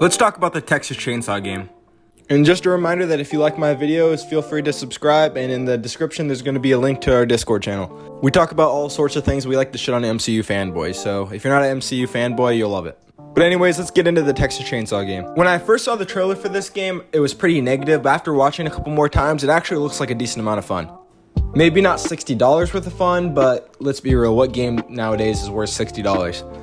Let's talk about the Texas Chainsaw game. And just a reminder that if you like my videos, feel free to subscribe, and in the description there's going to be a link to our Discord channel. We talk about all sorts of things. We like to shit on MCU fanboys, so if you're not an MCU fanboy, you'll love it. But anyways, let's get into the Texas Chainsaw game. When I first saw the trailer for this game, it was pretty negative, but after watching a couple more times, it actually looks like a decent amount of fun. Maybe not $60 worth of fun, but let's be real, what game nowadays is worth $60?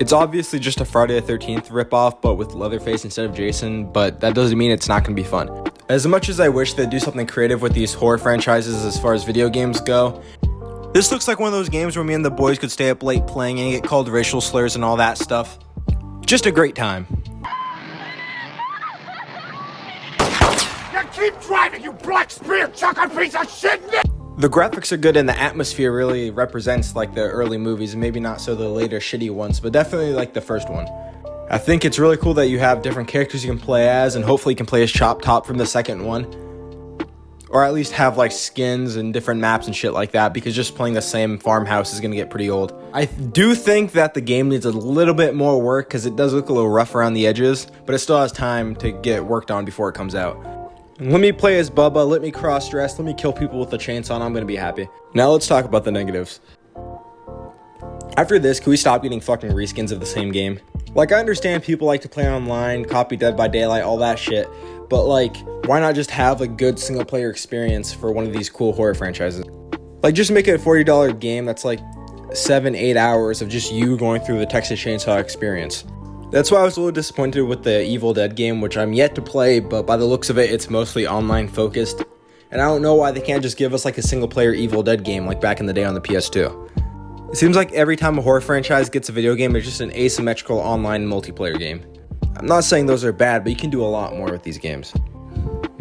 It's obviously just a Friday the 13th ripoff, but with Leatherface instead of Jason, but that doesn't mean it's not going to be fun. As much as I wish they'd do something creative with these horror franchises as far as video games go, this looks like one of those games where me and the boys could stay up late playing and get called racial slurs and all that stuff. Just a great time. Now keep driving, you black spear chucker piece of shit! The graphics are good and the atmosphere really represents like the early movies, maybe not so the later shitty ones, but definitely like the first one. I think it's really cool that you have different characters you can play as, and hopefully you can play as Chop Top from the second one. Or at least have like skins and different maps and shit like that, because just playing the same farmhouse is going to get pretty old. I do think that the game needs a little bit more work because it does look a little rough around the edges, but it still has time to get worked on before it comes out. Let me play as Bubba, let me cross-dress, let me kill people with a chainsaw, and I'm going to be happy. Now let's talk about the negatives. After this, can we stop getting fucking reskins of the same game? Like, I understand people like to play online, copy Dead by Daylight, all that shit, but like, why not just have a good single-player experience for one of these cool horror franchises? Like, just make it a $40 game that's like 7-8 hours of just you going through the Texas Chainsaw experience. That's why I was a little disappointed with the Evil Dead game, which I'm yet to play, but by the looks of it, it's mostly online focused. And I don't know why they can't just give us like a single player Evil Dead game like back in the day on the PS2. It seems like every time a horror franchise gets a video game, it's just an asymmetrical online multiplayer game. I'm not saying those are bad, but you can do a lot more with these games.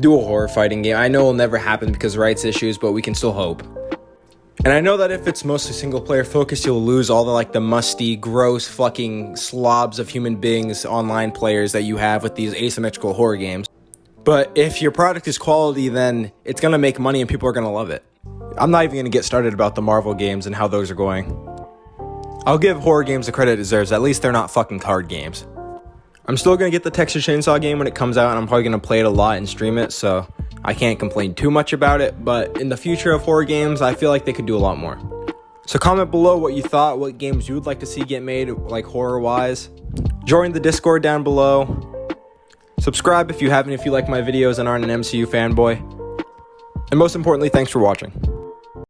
Do a horror fighting game. I know it'll never happen because of rights issues, but we can still hope. And I know that if it's mostly single player focused, you'll lose all the musty, gross fucking slobs of human beings, online players that you have with these asymmetrical horror games. But if your product is quality, then it's gonna make money and people are gonna love it. I'm not even gonna get started about the Marvel games and how those are going. I'll give horror games the credit it deserves, at least they're not fucking card games. I'm still gonna get the Texas Chainsaw game when it comes out, and I'm probably gonna play it a lot and stream it, so I can't complain too much about it, but in the future of horror games, I feel like they could do a lot more. So comment below what you thought, what games you would like to see get made, like horror-wise. Join the Discord down below. Subscribe if you haven't, if you like my videos and aren't an MCU fanboy. And most importantly, thanks for watching.